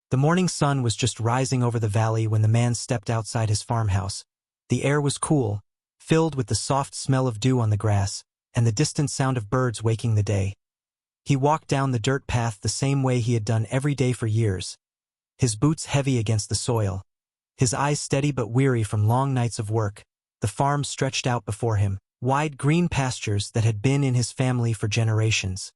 The morning sun was just rising over the valley when the man stepped outside his farmhouse. The air was cool, filled with the soft smell of dew on the grass, and the distant sound of birds waking the day. He walked down the dirt path the same way he had done every day for years, his boots heavy against the soil, his eyes steady but weary from long nights of work. The farm stretched out before him, wide green pastures that had been in his family for generations.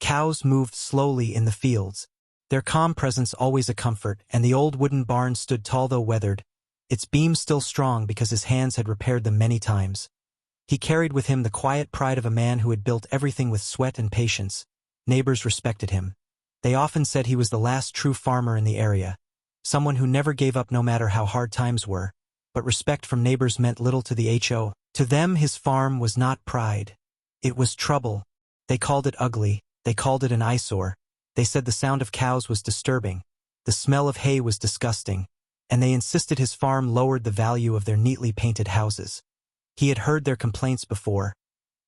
Cows moved slowly in the fields, their calm presence always a comfort, and the old wooden barn stood tall though weathered, its beams still strong because his hands had repaired them many times. He carried with him the quiet pride of a man who had built everything with sweat and patience. Neighbors respected him. They often said he was the last true farmer in the area, someone who never gave up no matter how hard times were. But respect from neighbors meant little to the HOA. To them his farm was not pride. It was trouble. They called it ugly, they called it an eyesore. They said the sound of cows was disturbing, the smell of hay was disgusting, and they insisted his farm lowered the value of their neatly painted houses. He had heard their complaints before.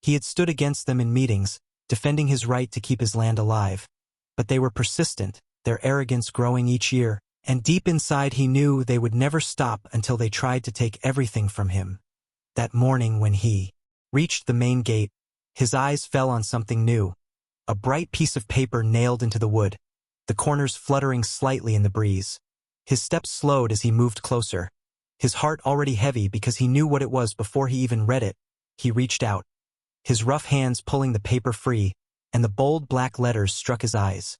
He had stood against them in meetings, defending his right to keep his land alive. But they were persistent, their arrogance growing each year, and deep inside he knew they would never stop until they tried to take everything from him. That morning when he reached the main gate, his eyes fell on something new. A bright piece of paper nailed into the wood, the corners fluttering slightly in the breeze. His steps slowed as he moved closer, his heart already heavy because he knew what it was before he even read it. He reached out, his rough hands pulling the paper free, and the bold black letters struck his eyes.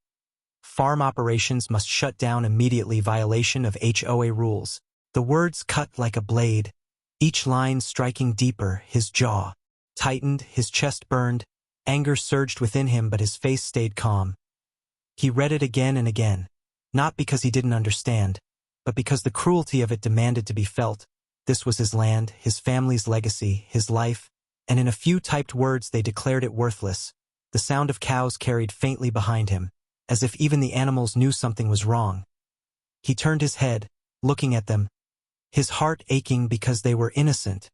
Farm operations must shut down immediately, violation of HOA rules. The words cut like a blade, each line striking deeper. His jaw tightened, his chest burned. Anger surged within him, but his face stayed calm. He read it again and again, not because he didn't understand, but because the cruelty of it demanded to be felt. This was his land, his family's legacy, his life, and in a few typed words they declared it worthless. The sound of cows carried faintly behind him, as if even the animals knew something was wrong. He turned his head, looking at them, his heart aching because they were innocent.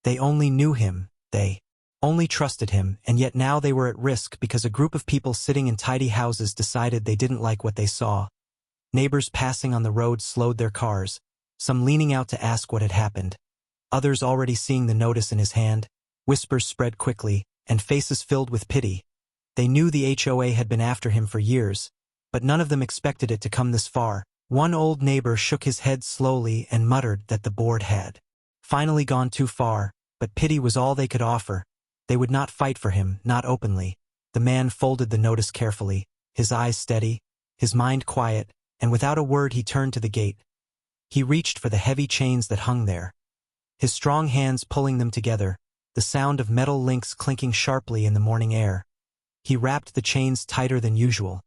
They only knew him, they only trusted him, and yet now they were at risk because a group of people sitting in tidy houses decided they didn't like what they saw. Neighbors passing on the road slowed their cars, some leaning out to ask what had happened. Others already seeing the notice in his hand. Whispers spread quickly, and faces filled with pity. They knew the HOA had been after him for years, but none of them expected it to come this far. One old neighbor shook his head slowly and muttered that the board had finally gone too far, but pity was all they could offer. They would not fight for him, not openly. The man folded the notice carefully, his eyes steady, his mind quiet, and without a word he turned to the gate. He reached for the heavy chains that hung there, his strong hands pulling them together, the sound of metal links clinking sharply in the morning air. He wrapped the chains tighter than usual,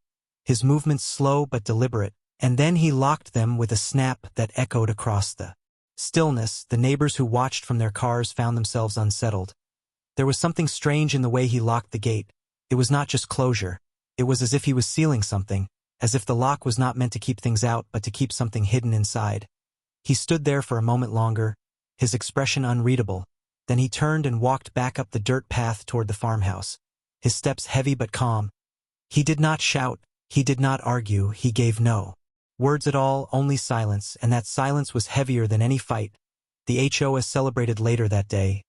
his movements slow but deliberate, and then he locked them with a snap that echoed across the stillness. The neighbors who watched from their cars found themselves unsettled. There was something strange in the way he locked the gate. It was not just closure. It was as if he was sealing something, as if the lock was not meant to keep things out but to keep something hidden inside. He stood there for a moment longer, his expression unreadable. Then he turned and walked back up the dirt path toward the farmhouse, his steps heavy but calm. He did not shout, he did not argue, he gave no words at all, only silence, and that silence was heavier than any fight. The HOA celebrated later that day.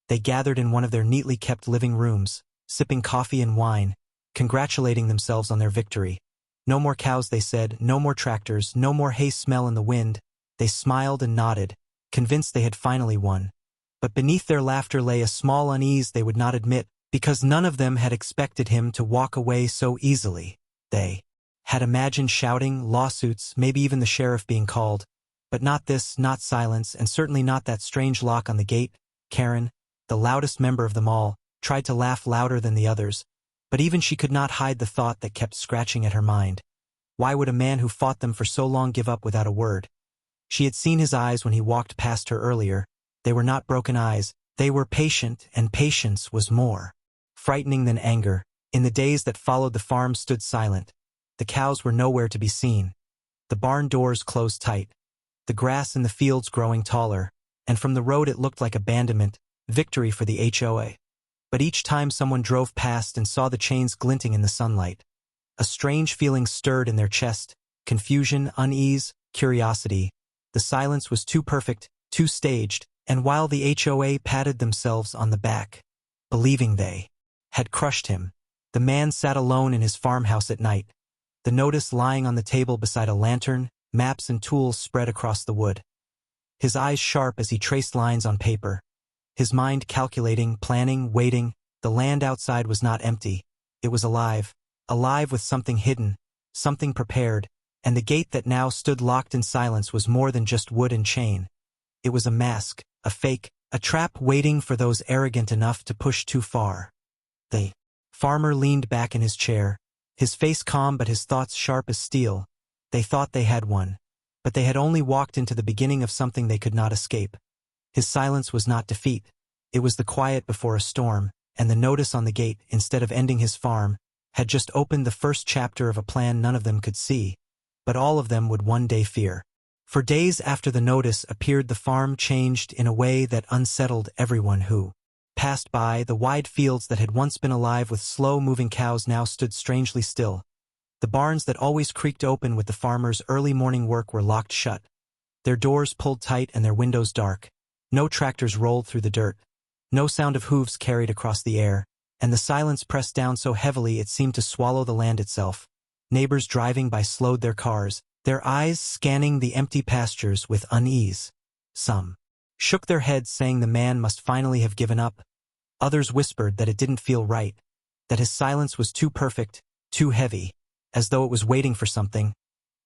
They gathered in one of their neatly kept living rooms, sipping coffee and wine, congratulating themselves on their victory. No more cows, they said, no more tractors, no more hay smell in the wind. They smiled and nodded, convinced they had finally won. But beneath their laughter lay a small unease they would not admit, because none of them had expected him to walk away so easily. They had imagined shouting, lawsuits, maybe even the sheriff being called. But not this, not silence, and certainly not that strange lock on the gate. Karen, the loudest member of them all, tried to laugh louder than the others, but even she could not hide the thought that kept scratching at her mind. Why would a man who fought them for so long give up without a word? She had seen his eyes when he walked past her earlier. They were not broken eyes, they were patient, and patience was more frightening than anger. In the days that followed, the farm stood silent. The cows were nowhere to be seen. The barn doors closed tight, the grass in the fields growing taller, and from the road it looked like abandonment, victory for the HOA. But each time someone drove past and saw the chains glinting in the sunlight, a strange feeling stirred in their chest, confusion, unease, curiosity. The silence was too perfect, too staged, and while the HOA patted themselves on the back, believing they had crushed him, the man sat alone in his farmhouse at night, the notice lying on the table beside a lantern, maps and tools spread across the wood. His eyes sharp as he traced lines on paper, his mind calculating, planning, waiting. The land outside was not empty. It was alive, alive with something hidden, something prepared, and the gate that now stood locked in silence was more than just wood and chain. It was a mask, a fake, a trap waiting for those arrogant enough to push too far. The farmer leaned back in his chair, his face calm but his thoughts sharp as steel. They thought they had won, but they had only walked into the beginning of something they could not escape. His silence was not defeat. It was the quiet before a storm, and the notice on the gate, instead of ending his farm, had just opened the first chapter of a plan none of them could see, but all of them would one day fear. For days after the notice appeared, the farm changed in a way that unsettled everyone who passed by. The wide fields that had once been alive with slow-moving cows now stood strangely still. The barns that always creaked open with the farmers' early morning work were locked shut, their doors pulled tight and their windows dark. No tractors rolled through the dirt. No sound of hooves carried across the air, and the silence pressed down so heavily it seemed to swallow the land itself. Neighbors driving by slowed their cars, their eyes scanning the empty pastures with unease. Some shook their heads, saying the man must finally have given up. Others whispered that it didn't feel right, that his silence was too perfect, too heavy, as though it was waiting for something.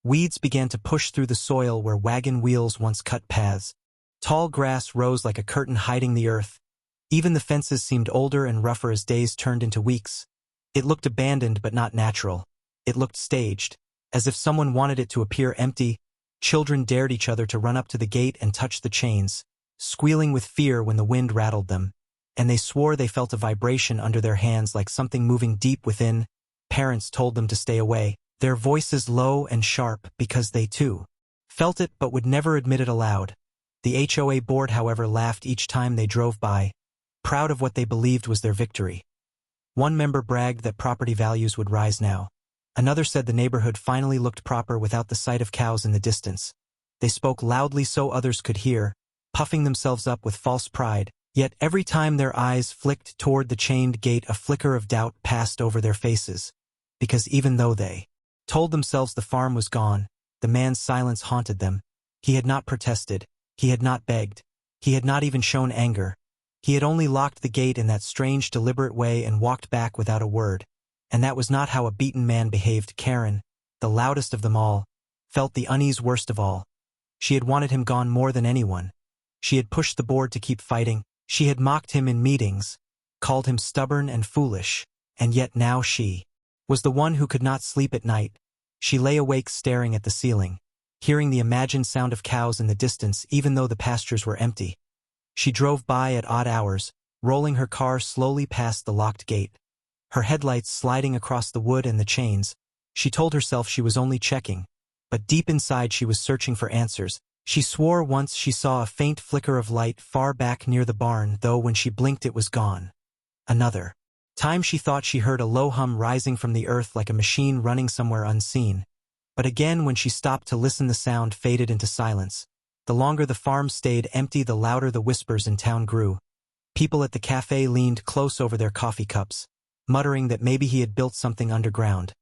Weeds began to push through the soil where wagon wheels once cut paths. Tall grass rose like a curtain hiding the earth. Even the fences seemed older and rougher as days turned into weeks. It looked abandoned but not natural. It looked staged, as if someone wanted it to appear empty. Children dared each other to run up to the gate and touch the chains, squealing with fear when the wind rattled them, and they swore they felt a vibration under their hands like something moving deep within. Parents told them to stay away, their voices low and sharp because they too felt it but would never admit it aloud. The HOA board, however, laughed each time they drove by, proud of what they believed was their victory. One member bragged that property values would rise now. Another said the neighborhood finally looked proper without the sight of cows in the distance. They spoke loudly so others could hear, puffing themselves up with false pride, yet every time their eyes flicked toward the chained gate a flicker of doubt passed over their faces. Because even though they told themselves the farm was gone, the man's silence haunted them. He had not protested. He had not begged. He had not even shown anger. He had only locked the gate in that strange, deliberate way and walked back without a word. And that was not how a beaten man behaved. Karen, the loudest of them all, felt the unease worst of all. She had wanted him gone more than anyone. She had pushed the board to keep fighting. She had mocked him in meetings, called him stubborn and foolish, and yet now she was the one who could not sleep at night. She lay awake staring at the ceiling, hearing the imagined sound of cows in the distance even though the pastures were empty. She drove by at odd hours, rolling her car slowly past the locked gate, her headlights sliding across the wood and the chains. She told herself she was only checking, but deep inside she was searching for answers. She swore once she saw a faint flicker of light far back near the barn, though when she blinked it was gone. Another time she thought she heard a low hum rising from the earth like a machine running somewhere unseen. But again when she stopped to listen the sound faded into silence. The longer the farm stayed empty, the louder the whispers in town grew. People at the cafe leaned close over their coffee cups, muttering that maybe he had built something underground.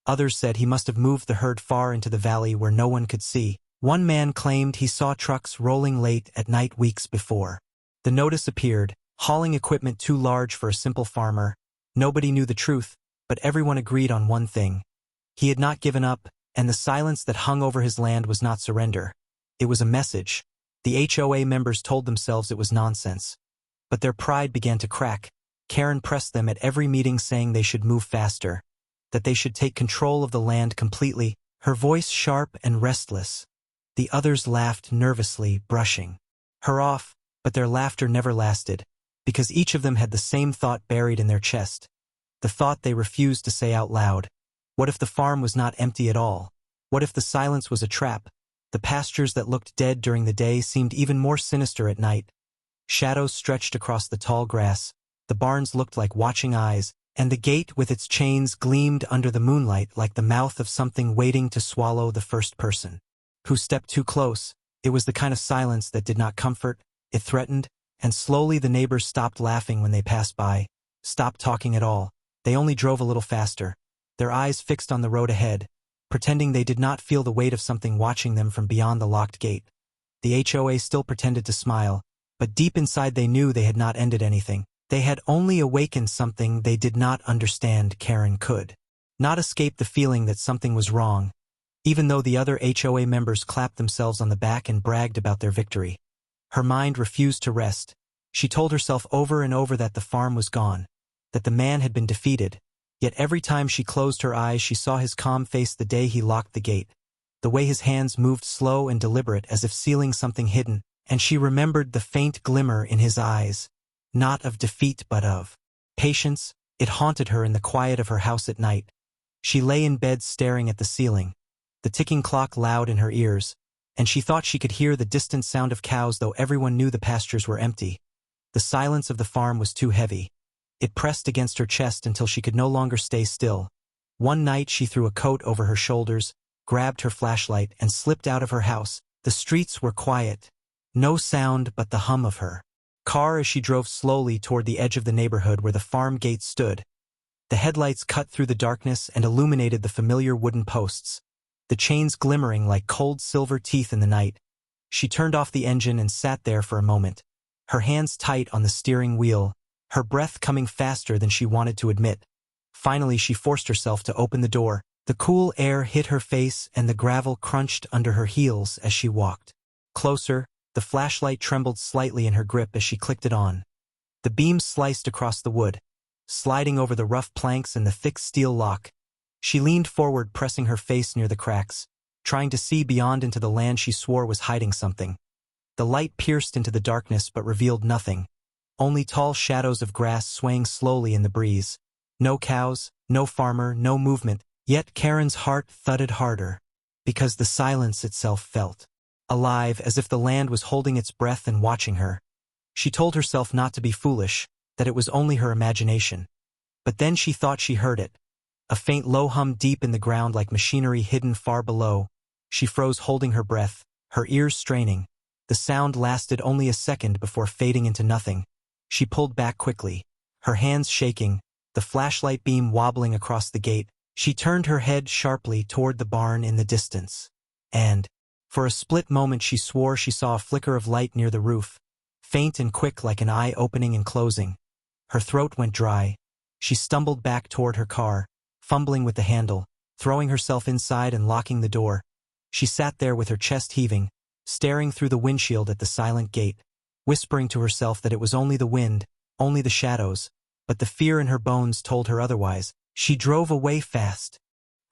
Others said he must have moved the herd far into the valley where no one could see. One man claimed he saw trucks rolling late at night weeks before the notice appeared, hauling equipment too large for a simple farmer. Nobody knew the truth, but everyone agreed on one thing. He had not given up, and the silence that hung over his land was not surrender. It was a message. The HOA members told themselves it was nonsense. But their pride began to crack. Karen pressed them at every meeting saying they should move faster, that they should take control of the land completely, her voice sharp and restless. The others laughed nervously, brushing her off, but their laughter never lasted, because each of them had the same thought buried in their chest. The thought they refused to say out loud. What if the farm was not empty at all? What if the silence was a trap? The pastures that looked dead during the day seemed even more sinister at night. Shadows stretched across the tall grass. The barns looked like watching eyes, and the gate with its chains gleamed under the moonlight like the mouth of something waiting to swallow the first person who stepped too close. It was the kind of silence that did not comfort, it threatened, and slowly the neighbors stopped laughing when they passed by, stopped talking at all. They only drove a little faster, their eyes fixed on the road ahead, pretending they did not feel the weight of something watching them from beyond the locked gate. The HOA still pretended to smile, but deep inside they knew they had not ended anything. They had only awakened something they did not understand. Karen could not escape the feeling that something was wrong, even though the other HOA members clapped themselves on the back and bragged about their victory. Her mind refused to rest. She told herself over and over that the farm was gone, that the man had been defeated. Yet every time she closed her eyes she saw his calm face the day he locked the gate, the way his hands moved slow and deliberate as if sealing something hidden, and she remembered the faint glimmer in his eyes, not of defeat but of patience. It haunted her in the quiet of her house at night. She lay in bed staring at the ceiling, the ticking clock loud in her ears, and she thought she could hear the distant sound of cows, though everyone knew the pastures were empty. The silence of the farm was too heavy. It pressed against her chest until she could no longer stay still. One night she threw a coat over her shoulders, grabbed her flashlight, and slipped out of her house. The streets were quiet. No sound but the hum of her car as she drove slowly toward the edge of the neighborhood where the farm gate stood. The headlights cut through the darkness and illuminated the familiar wooden posts, the chains glimmering like cold silver teeth in the night. She turned off the engine and sat there for a moment, her hands tight on the steering wheel, her breath coming faster than she wanted to admit. Finally she forced herself to open the door. The cool air hit her face and the gravel crunched under her heels as she walked closer. The flashlight trembled slightly in her grip as she clicked it on. The beam sliced across the wood, sliding over the rough planks and the thick steel lock. She leaned forward, pressing her face near the cracks, trying to see beyond into the land she swore was hiding something. The light pierced into the darkness but revealed nothing, only tall shadows of grass swaying slowly in the breeze. No cows, no farmer, no movement, yet Karen's heart thudded harder, because the silence itself felt alive, as if the land was holding its breath and watching her. She told herself not to be foolish, that it was only her imagination. But then she thought she heard it, a faint low hum deep in the ground like machinery hidden far below. She froze, holding her breath, her ears straining. The sound lasted only a second before fading into nothing. She pulled back quickly, her hands shaking, the flashlight beam wobbling across the gate. She turned her head sharply toward the barn in the distance, and for a split moment she swore she saw a flicker of light near the roof, faint and quick like an eye opening and closing. Her throat went dry. She stumbled back toward her car, fumbling with the handle, throwing herself inside and locking the door. She sat there with her chest heaving, staring through the windshield at the silent gate, whispering to herself that it was only the wind, only the shadows, but the fear in her bones told her otherwise. She drove away fast,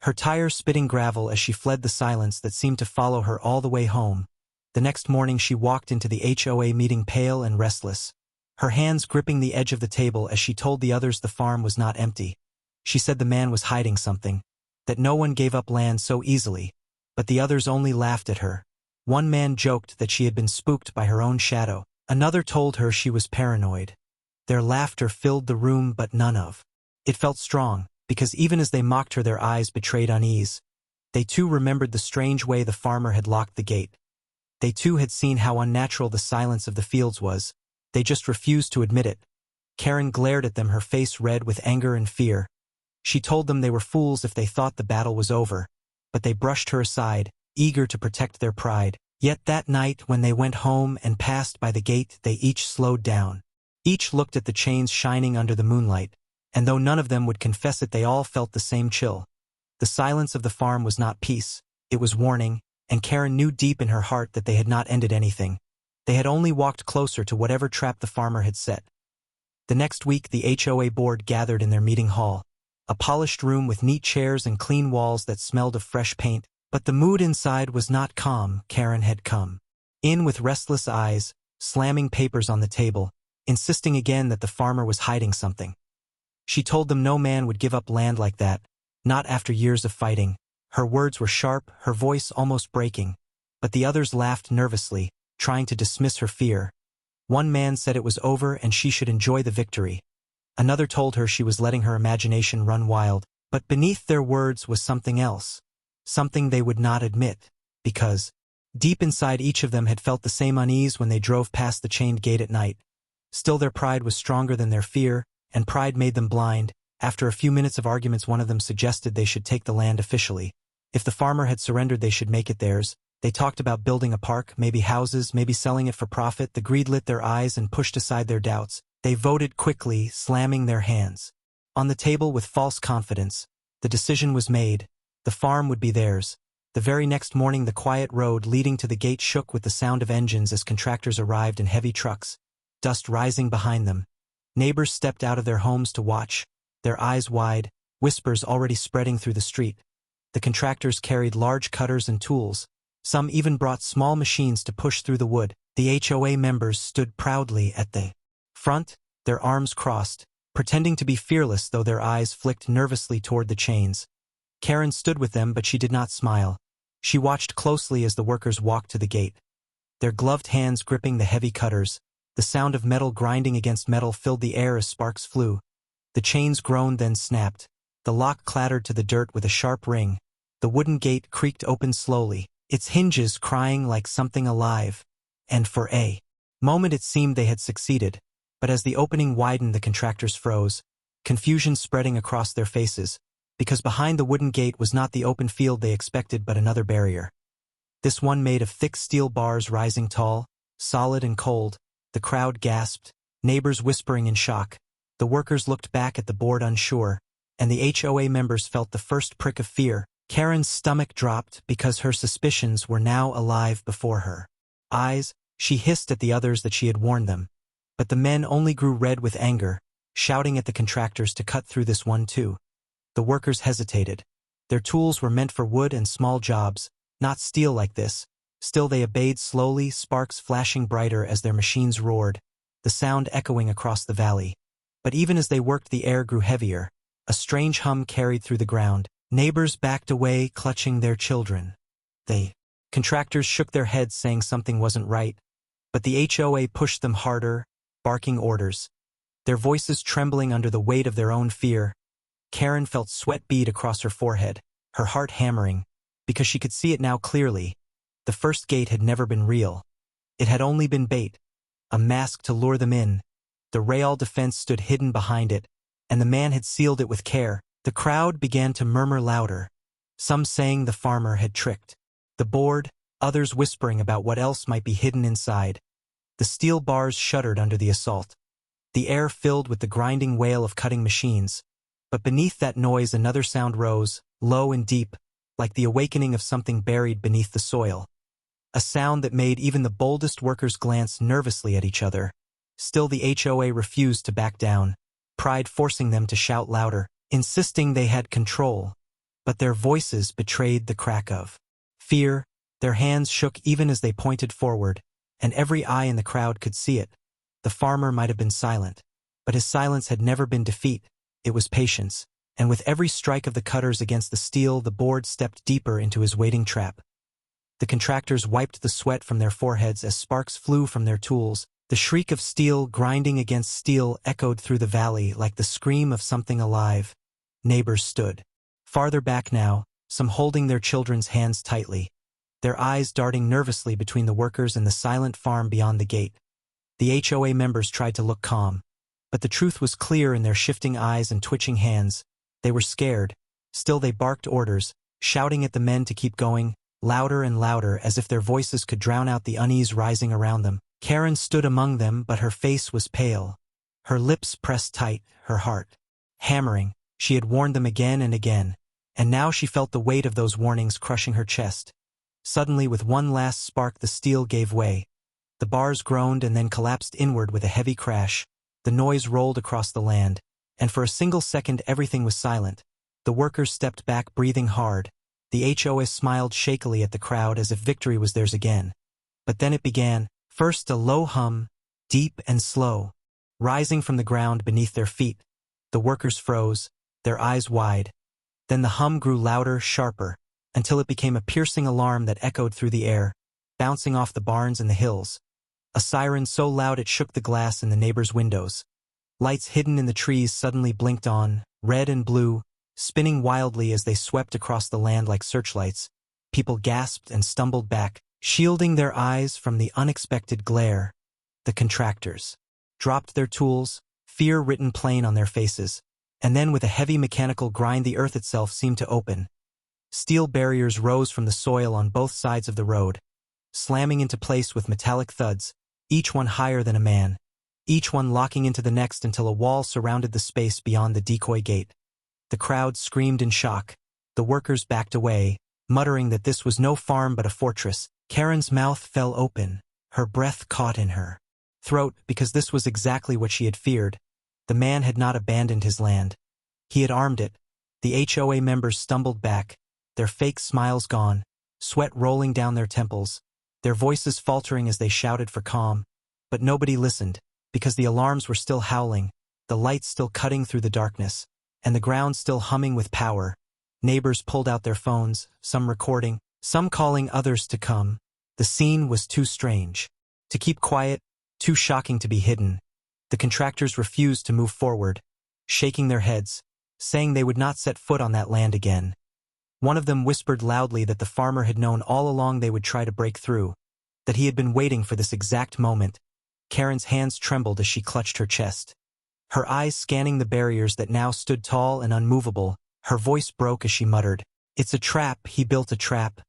her tires spitting gravel as she fled the silence that seemed to follow her all the way home. The next morning she walked into the HOA meeting pale and restless, her hands gripping the edge of the table as she told the others the farm was not empty. She said the man was hiding something, that no one gave up land so easily, but the others only laughed at her. One man joked that she had been spooked by her own shadow. Another told her she was paranoid. Their laughter filled the room, but none of it felt strong, because even as they mocked her their eyes betrayed unease. They too remembered the strange way the farmer had locked the gate. They too had seen how unnatural the silence of the fields was. They just refused to admit it. Karen glared at them, her face red with anger and fear. She told them they were fools if they thought the battle was over, but they brushed her aside, eager to protect their pride. Yet that night when they went home and passed by the gate they each slowed down. Each looked at the chains shining under the moonlight, and though none of them would confess it, they all felt the same chill. The silence of the farm was not peace, it was warning, and Karen knew deep in her heart that they had not ended anything. They had only walked closer to whatever trap the farmer had set. The next week the HOA board gathered in their meeting hall, a polished room with neat chairs and clean walls that smelled of fresh paint, but the mood inside was not calm. Karen had come in with restless eyes, slamming papers on the table, insisting again that the farmer was hiding something. She told them no man would give up land like that, not after years of fighting. Her words were sharp, her voice almost breaking, but the others laughed nervously, trying to dismiss her fear. One man said it was over and she should enjoy the victory. Another told her she was letting her imagination run wild. But beneath their words was something else. Something they would not admit. Because deep inside each of them had felt the same unease when they drove past the chained gate at night. Still their pride was stronger than their fear, and pride made them blind. After a few minutes of arguments, one of them suggested they should take the land officially. If the farmer had surrendered, they should make it theirs. They talked about building a park, maybe houses, maybe selling it for profit. The greed lit their eyes and pushed aside their doubts. They voted quickly, slamming their hands on the table with false confidence. The decision was made. The farm would be theirs. The very next morning, the quiet road leading to the gate shook with the sound of engines as contractors arrived in heavy trucks, dust rising behind them. Neighbors stepped out of their homes to watch, their eyes wide, whispers already spreading through the street. The contractors carried large cutters and tools. Some even brought small machines to push through the wood. The HOA members stood proudly at the front, their arms crossed, pretending to be fearless, though their eyes flicked nervously toward the chains. Karen stood with them, but she did not smile. She watched closely as the workers walked to the gate, their gloved hands gripping the heavy cutters. The sound of metal grinding against metal filled the air as sparks flew. The chains groaned, then snapped. The lock clattered to the dirt with a sharp ring. The wooden gate creaked open slowly, its hinges crying like something alive. And for a moment it seemed they had succeeded. But as the opening widened, the contractors froze, confusion spreading across their faces, because behind the wooden gate was not the open field they expected, but another barrier. This one made of thick steel bars rising tall, solid and cold. The crowd gasped, neighbors whispering in shock. The workers looked back at the board unsure, and the HOA members felt the first prick of fear. Karen's stomach dropped because her suspicions were now alive before her eyes. She hissed at the others that she had warned them. But the men only grew red with anger, shouting at the contractors to cut through this one too. The workers hesitated. Their tools were meant for wood and small jobs, not steel like this. Still they obeyed slowly, sparks flashing brighter as their machines roared, the sound echoing across the valley. But even as they worked, the air grew heavier. A strange hum carried through the ground. Neighbors backed away, clutching their children. The contractors shook their heads, saying something wasn't right. But the HOA pushed them harder, barking orders, their voices trembling under the weight of their own fear. Karen felt sweat bead across her forehead, her heart hammering, because she could see it now clearly. The first gate had never been real. It had only been bait, a mask to lure them in. The rail defense stood hidden behind it, and the man had sealed it with care. The crowd began to murmur louder, some saying the farmer had tricked the board, others whispering about what else might be hidden inside. The steel bars shuddered under the assault. The air filled with the grinding wail of cutting machines. But beneath that noise another sound rose, low and deep, like the awakening of something buried beneath the soil. A sound that made even the boldest workers glance nervously at each other. Still the HOA refused to back down, pride forcing them to shout louder, insisting they had control. But their voices betrayed the crack of fear. Their hands shook even as they pointed forward, and every eye in the crowd could see it. The farmer might have been silent, but his silence had never been defeat. It was patience, and with every strike of the cutters against the steel, the board stepped deeper into his waiting trap. The contractors wiped the sweat from their foreheads as sparks flew from their tools. The shriek of steel grinding against steel echoed through the valley like the scream of something alive. Neighbors stood farther back now, some holding their children's hands tightly, their eyes darting nervously between the workers and the silent farm beyond the gate. The HOA members tried to look calm, but the truth was clear in their shifting eyes and twitching hands. They were scared. Still they barked orders, shouting at the men to keep going, louder and louder, as if their voices could drown out the unease rising around them. Karen stood among them, but her face was pale. Her lips pressed tight, her heart hammering. She had warned them again and again, and now she felt the weight of those warnings crushing her chest. Suddenly, with one last spark, the steel gave way. The bars groaned and then collapsed inward with a heavy crash. The noise rolled across the land, and for a single second everything was silent. The workers stepped back, breathing hard. The HOA smiled shakily at the crowd as if victory was theirs again. But then it began. First a low hum, deep and slow, rising from the ground beneath their feet. The workers froze, their eyes wide. Then the hum grew louder, sharper, until it became a piercing alarm that echoed through the air, bouncing off the barns and the hills. A siren so loud it shook the glass in the neighbors' windows. Lights hidden in the trees suddenly blinked on, red and blue, spinning wildly as they swept across the land like searchlights. People gasped and stumbled back, shielding their eyes from the unexpected glare. The contractors dropped their tools, fear written plain on their faces, and then with a heavy mechanical grind the earth itself seemed to open. Steel barriers rose from the soil on both sides of the road, slamming into place with metallic thuds, each one higher than a man, each one locking into the next until a wall surrounded the space beyond the decoy gate. The crowd screamed in shock. The workers backed away, muttering that this was no farm but a fortress. Karen's mouth fell open, her breath caught in her throat because this was exactly what she had feared. The man had not abandoned his land. He had armed it. The HOA members stumbled back, their fake smiles gone, sweat rolling down their temples, their voices faltering as they shouted for calm. But nobody listened, because the alarms were still howling, the lights still cutting through the darkness, and the ground still humming with power. Neighbors pulled out their phones, some recording, some calling others to come. The scene was too strange to keep quiet, too shocking to be hidden. The contractors refused to move forward, shaking their heads, saying they would not set foot on that land again. One of them whispered loudly that the farmer had known all along they would try to break through, that he had been waiting for this exact moment. Karen's hands trembled as she clutched her chest. Her eyes scanning the barriers that now stood tall and unmovable, her voice broke as she muttered, "It's a trap, he built a trap."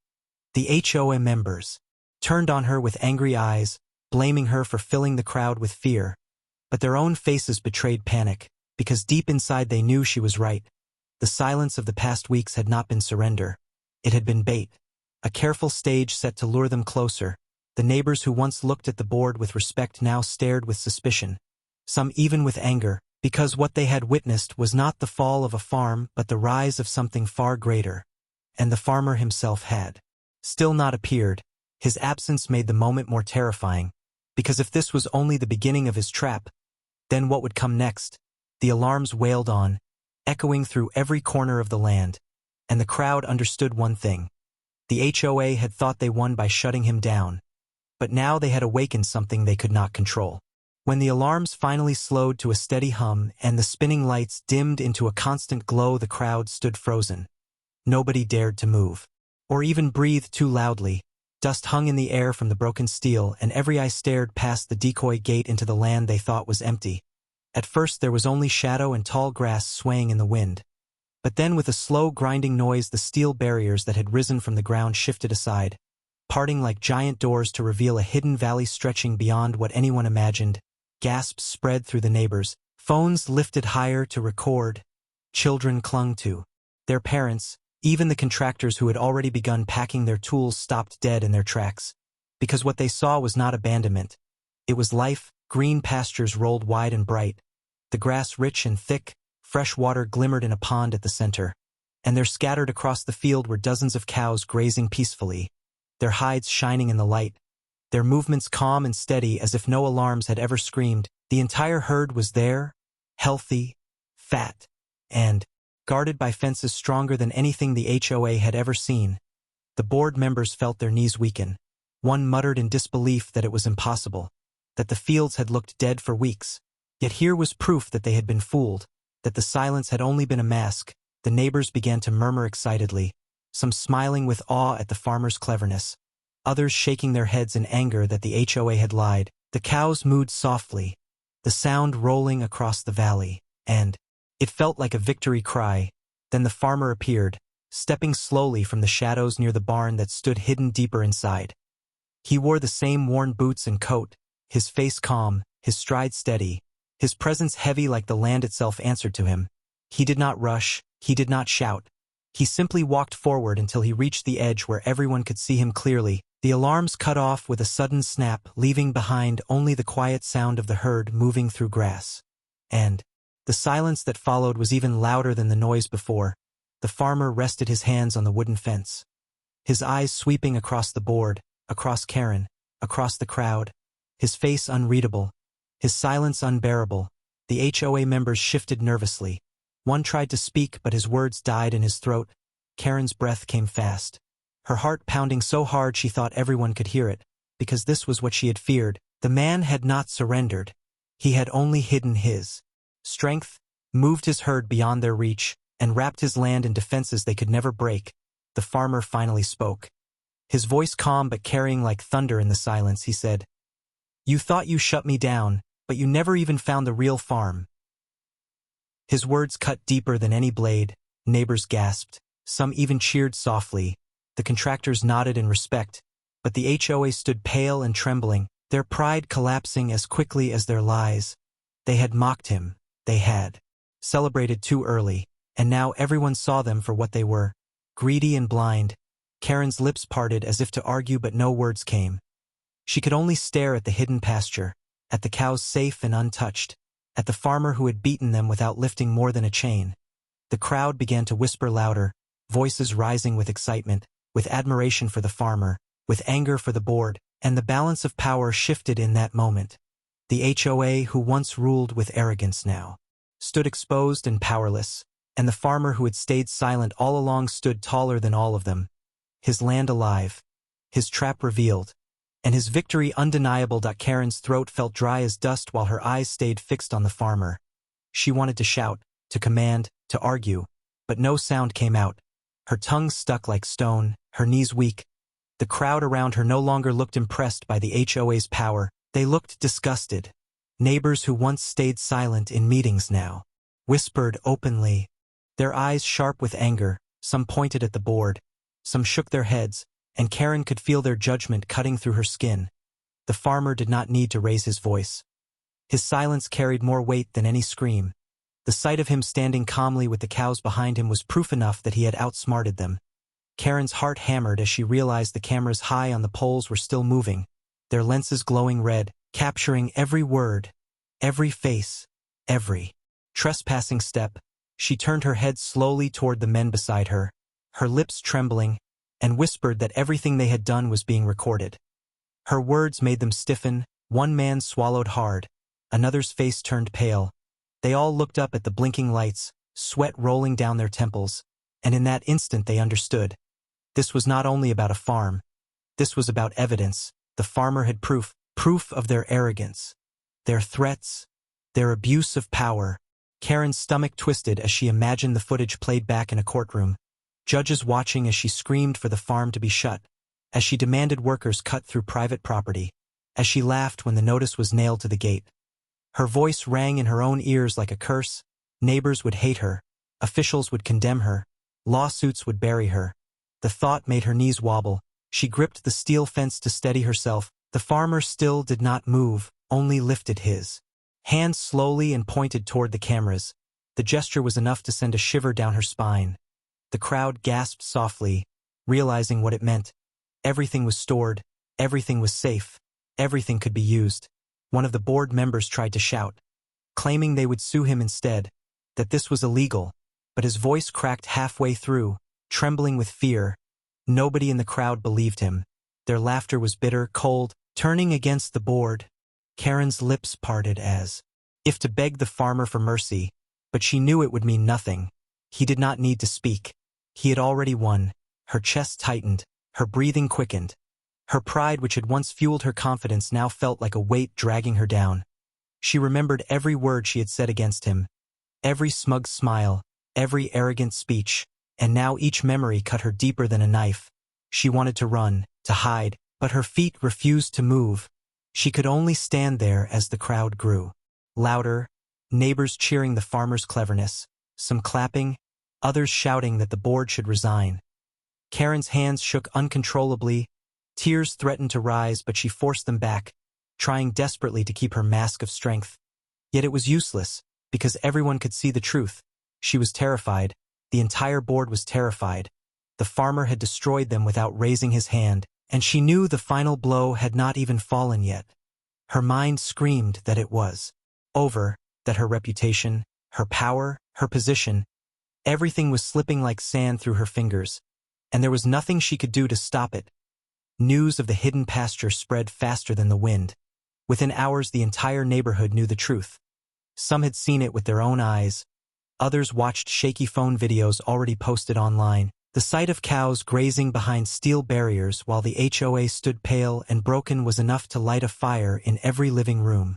The HOA members turned on her with angry eyes, blaming her for filling the crowd with fear. But their own faces betrayed panic, because deep inside they knew she was right. The silence of the past weeks had not been surrender. It had been bait, a careful stage set to lure them closer. The neighbors who once looked at the board with respect now stared with suspicion, some even with anger, because what they had witnessed was not the fall of a farm but the rise of something far greater. And the farmer himself had still not appeared. His absence made the moment more terrifying, because if this was only the beginning of his trap, then what would come next? The alarms wailed on, echoing through every corner of the land, and the crowd understood one thing. The HOA had thought they won by shutting him down, but now they had awakened something they could not control. When the alarms finally slowed to a steady hum and the spinning lights dimmed into a constant glow, the crowd stood frozen. Nobody dared to move, or even breathe too loudly. Dust hung in the air from the broken steel, and every eye stared past the decoy gate into the land they thought was empty. At first there was only shadow and tall grass swaying in the wind. But then with a slow grinding noise the steel barriers that had risen from the ground shifted aside, parting like giant doors to reveal a hidden valley stretching beyond what anyone imagined. Gasps spread through the neighbors, phones lifted higher to record. Children clung to their parents. Even the contractors who had already begun packing their tools stopped dead in their tracks, because what they saw was not abandonment. It was life. Green pastures rolled wide and bright, the grass rich and thick, fresh water glimmered in a pond at the center, and there scattered across the field were dozens of cows grazing peacefully, their hides shining in the light, their movements calm and steady as if no alarms had ever screamed. The entire herd was there, healthy, fat, and guarded by fences stronger than anything the HOA had ever seen. The board members felt their knees weaken. One muttered in disbelief that it was impossible, that the fields had looked dead for weeks. Yet here was proof that they had been fooled, that the silence had only been a mask. The neighbors began to murmur excitedly, some smiling with awe at the farmer's cleverness, others shaking their heads in anger that the HOA had lied. The cows mooed softly, the sound rolling across the valley, and it felt like a victory cry. Then the farmer appeared, stepping slowly from the shadows near the barn that stood hidden deeper inside. He wore the same worn boots and coat, his face calm, his stride steady, his presence heavy like the land itself answered to him. He did not rush, he did not shout. He simply walked forward until he reached the edge where everyone could see him clearly. The alarms cut off with a sudden snap, leaving behind only the quiet sound of the herd moving through grass. And the silence that followed was even louder than the noise before. The farmer rested his hands on the wooden fence, his eyes sweeping across the board, across Karen, across the crowd, his face unreadable, his silence unbearable. The HOA members shifted nervously. One tried to speak, but his words died in his throat. Karen's breath came fast, her heart pounding so hard she thought everyone could hear it, because this was what she had feared. The man had not surrendered. He had only hidden his Strength moved his herd beyond their reach and wrapped his land in defenses they could never break. The farmer finally spoke. His voice calm but carrying like thunder in the silence, he said, "You thought you shut me down, but you never even found the real farm." His words cut deeper than any blade. Neighbors gasped. Some even cheered softly. The contractors nodded in respect, but the HOA stood pale and trembling, their pride collapsing as quickly as their lies. They had mocked him. They had celebrated too early, and now everyone saw them for what they were, greedy and blind. Karen's lips parted as if to argue, but no words came. She could only stare at the hidden pasture, at the cows safe and untouched, at the farmer who had beaten them without lifting more than a chain. The crowd began to whisper louder, voices rising with excitement, with admiration for the farmer, with anger for the board, and the balance of power shifted in that moment. The HOA, who once ruled with arrogance, now stood exposed and powerless, and the farmer who had stayed silent all along stood taller than all of them, his land alive, his trap revealed, and his victory undeniable. Karen's throat felt dry as dust while her eyes stayed fixed on the farmer. She wanted to shout, to command, to argue, but no sound came out. Her tongue stuck like stone, her knees weak. The crowd around her no longer looked impressed by the HOA's power. They looked disgusted. Neighbors who once stayed silent in meetings now whispered openly, their eyes sharp with anger. Some pointed at the board, some shook their heads, and Karen could feel their judgment cutting through her skin. The farmer did not need to raise his voice. His silence carried more weight than any scream. The sight of him standing calmly with the cows behind him was proof enough that he had outsmarted them. Karen's heart hammered as she realized the cameras high on the poles were still moving, their lenses glowing red, capturing every word, every face, every trespassing step. She turned her head slowly toward the men beside her, her lips trembling, and whispered that everything they had done was being recorded. Her words made them stiffen. One man swallowed hard, another's face turned pale. They all looked up at the blinking lights, sweat rolling down their temples, and in that instant they understood. This was not only about a farm. This was about evidence. The farmer had proof of their arrogance, their threats, their abuse of power. Karen's stomach twisted as she imagined the footage played back in a courtroom, judges watching as she screamed for the farm to be shut, as she demanded workers cut through private property, as she laughed when the notice was nailed to the gate. Her voice rang in her own ears like a curse. Neighbors would hate her, officials would condemn her, lawsuits would bury her. The thought made her knees wobble. She gripped the steel fence to steady herself. The farmer still did not move, only lifted his hand slowly and pointed toward the cameras. The gesture was enough to send a shiver down her spine. The crowd gasped softly, realizing what it meant. Everything was stored, everything was safe, everything could be used. One of the board members tried to shout, claiming they would sue him instead, that this was illegal, but his voice cracked halfway through, trembling with fear. Nobody in the crowd believed him. Their laughter was bitter, cold, turning against the board. Karen's lips parted as if to beg the farmer for mercy, but she knew it would mean nothing. He did not need to speak. He had already won. Her chest tightened, her breathing quickened. Her pride, which had once fueled her confidence, now felt like a weight dragging her down. She remembered every word she had said against him, every smug smile, every arrogant speech, and now each memory cut her deeper than a knife. She wanted to run, to hide, but her feet refused to move. She could only stand there as the crowd grew louder, neighbors cheering the farmer's cleverness, some clapping, others shouting that the board should resign. Karen's hands shook uncontrollably. Tears threatened to rise, but she forced them back, trying desperately to keep her mask of strength. Yet it was useless, because everyone could see the truth. She was terrified. The entire board was terrified. The farmer had destroyed them without raising his hand, and she knew the final blow had not even fallen yet. Her mind screamed that it was over, that her reputation, her power, her position, everything was slipping like sand through her fingers, and there was nothing she could do to stop it. News of the hidden pasture spread faster than the wind. Within hours, the entire neighborhood knew the truth. Some had seen it with their own eyes. Others watched shaky phone videos already posted online. The sight of cows grazing behind steel barriers while the HOA stood pale and broken was enough to light a fire in every living room.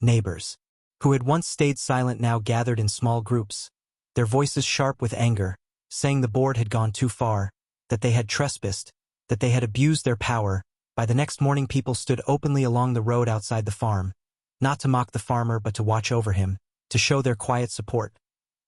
Neighbors who had once stayed silent now gathered in small groups, their voices sharp with anger, saying the board had gone too far, that they had trespassed, that they had abused their power. By the next morning people stood openly along the road outside the farm, not to mock the farmer but to watch over him, to show their quiet support.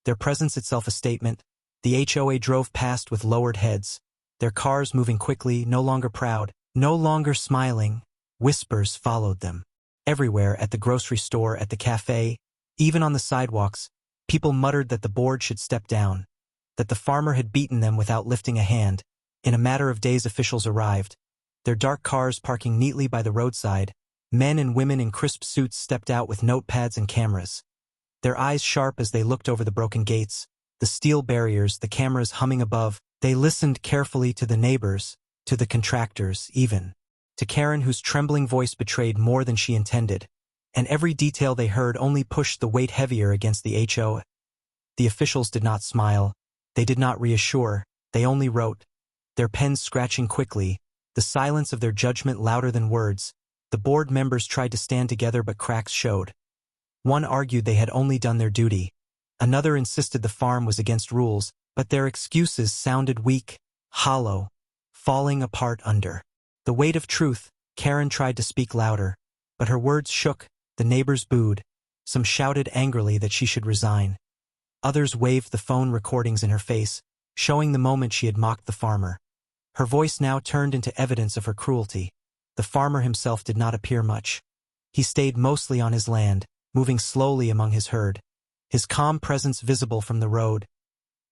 Their presence itself a statement. The HOA drove past with lowered heads, their cars moving quickly, no longer proud, no longer smiling. Whispers followed them. Everywhere, at the grocery store, at the cafe, even on the sidewalks, people muttered that the board should step down, that the farmer had beaten them without lifting a hand. In a matter of days officials arrived, their dark cars parking neatly by the roadside. Men and women in crisp suits stepped out with notepads and cameras, their eyes sharp as they looked over the broken gates, the steel barriers, the cameras humming above. They listened carefully to the neighbors, to the contractors, even to Karen, whose trembling voice betrayed more than she intended, and every detail they heard only pushed the weight heavier against the HOA. The officials did not smile, they did not reassure, they only wrote, their pens scratching quickly, the silence of their judgment louder than words. The board members tried to stand together but cracks showed. One argued they had only done their duty. Another insisted the farm was against rules, but their excuses sounded weak, hollow, falling apart under the weight of truth. Karen tried to speak louder, but her words shook. The neighbors booed. Some shouted angrily that she should resign. Others waved the phone recordings in her face, showing the moment she had mocked the farmer. Her voice now turned into evidence of her cruelty. The farmer himself did not appear much. He stayed mostly on his land, moving slowly among his herd, his calm presence visible from the road.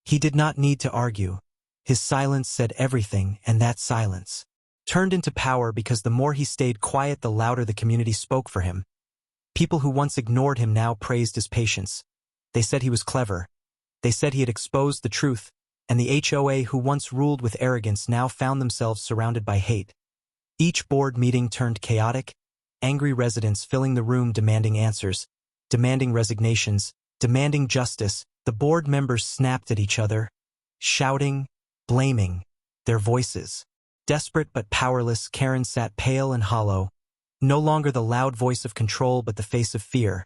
He did not need to argue. His silence said everything, and that silence turned into power because the more he stayed quiet, the louder the community spoke for him. People who once ignored him now praised his patience. They said he was clever. They said he had exposed the truth, and the HOA who once ruled with arrogance now found themselves surrounded by hate. Each board meeting turned chaotic, angry residents filling the room demanding answers, demanding resignations, demanding justice. The board members snapped at each other, shouting, blaming, their voices. Desperate but powerless, Karen sat pale and hollow, no longer the loud voice of control but the face of fear.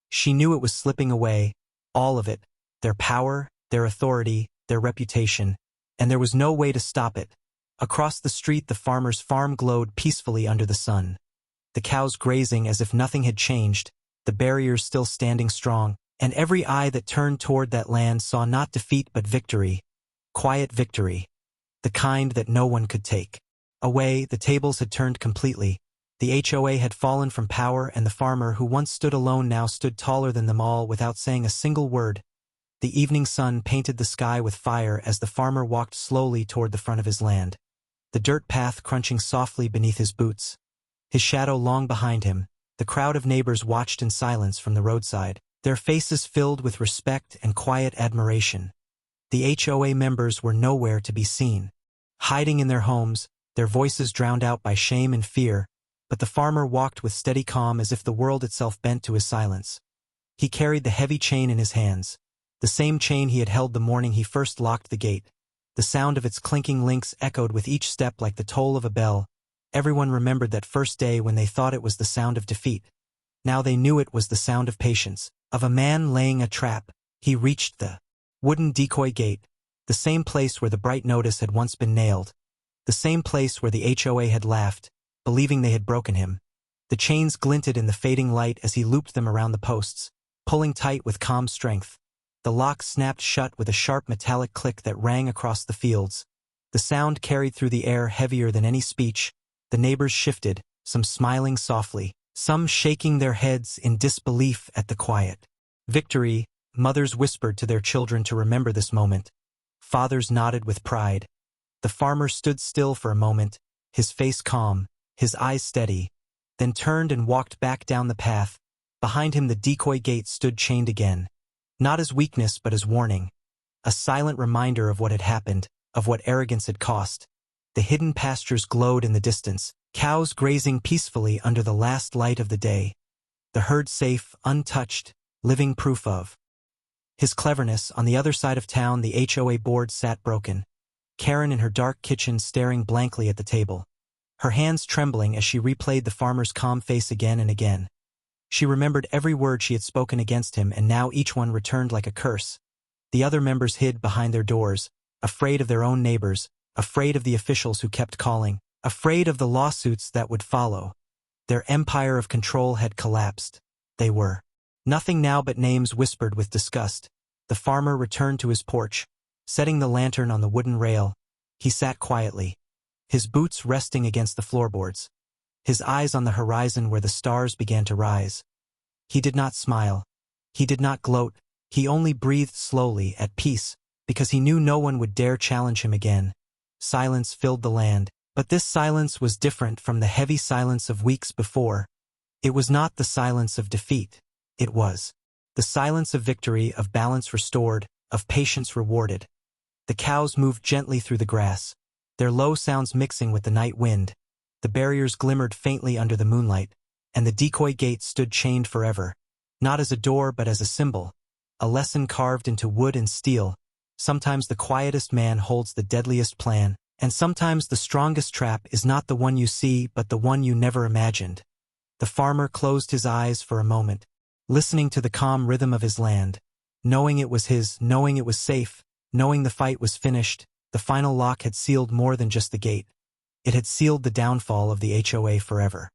She knew it was slipping away, all of it, their power, their authority, their reputation, and there was no way to stop it. Across the street the farmer's farm glowed peacefully under the sun. The cows grazing as if nothing had changed, the barriers still standing strong, and every eye that turned toward that land saw not defeat but victory. Quiet victory. The kind that no one could take away. The tables had turned completely. The HOA had fallen from power, and the farmer who once stood alone now stood taller than them all without saying a single word. The evening sun painted the sky with fire as the farmer walked slowly toward the front of his land, the dirt path crunching softly beneath his boots, his shadow long behind him. The crowd of neighbors watched in silence from the roadside, their faces filled with respect and quiet admiration. The HOA members were nowhere to be seen, hiding in their homes, their voices drowned out by shame and fear, but the farmer walked with steady calm as if the world itself bent to his silence. He carried the heavy chain in his hands, the same chain he had held the morning he first locked the gate. The sound of its clinking links echoed with each step like the toll of a bell. Everyone remembered that first day when they thought it was the sound of defeat. Now they knew it was the sound of patience, of a man laying a trap. He reached the wooden decoy gate, the same place where the bright notice had once been nailed, the same place where the HOA had laughed, believing they had broken him. The chains glinted in the fading light as he looped them around the posts, pulling tight with calm strength. The lock snapped shut with a sharp metallic click that rang across the fields. The sound carried through the air heavier than any speech. The neighbors shifted, some smiling softly, some shaking their heads in disbelief at the quiet. Victory, mothers whispered to their children to remember this moment. Fathers nodded with pride. The farmer stood still for a moment, his face calm, his eyes steady, then turned and walked back down the path. Behind him the decoy gate stood chained again. Not as weakness but as warning. A silent reminder of what had happened, of what arrogance had cost. The hidden pastures glowed in the distance, cows grazing peacefully under the last light of the day. The herd safe, untouched, living proof of his cleverness. On the other side of town the HOA board sat broken. Karen in her dark kitchen staring blankly at the table, her hands trembling as she replayed the farmer's calm face again and again. She remembered every word she had spoken against him, and now each one returned like a curse. The other members hid behind their doors, afraid of their own neighbors, afraid of the officials who kept calling, afraid of the lawsuits that would follow. Their empire of control had collapsed. They were nothing now but names whispered with disgust. The farmer returned to his porch. Setting the lantern on the wooden rail, he sat quietly, his boots resting against the floorboards, his eyes on the horizon where the stars began to rise. He did not smile. He did not gloat. He only breathed slowly, at peace, because he knew no one would dare challenge him again. Silence filled the land, but this silence was different from the heavy silence of weeks before. It was not the silence of defeat. It was the silence of victory, of balance restored, of patience rewarded. The cows moved gently through the grass, their low sounds mixing with the night wind. The barriers glimmered faintly under the moonlight, and the decoy gate stood chained forever, not as a door but as a symbol, a lesson carved into wood and steel. Sometimes the quietest man holds the deadliest plan, and sometimes the strongest trap is not the one you see but the one you never imagined. The farmer closed his eyes for a moment, listening to the calm rhythm of his land, knowing it was his, knowing it was safe, knowing the fight was finished. The final lock had sealed more than just the gate. It had sealed the downfall of the HOA forever.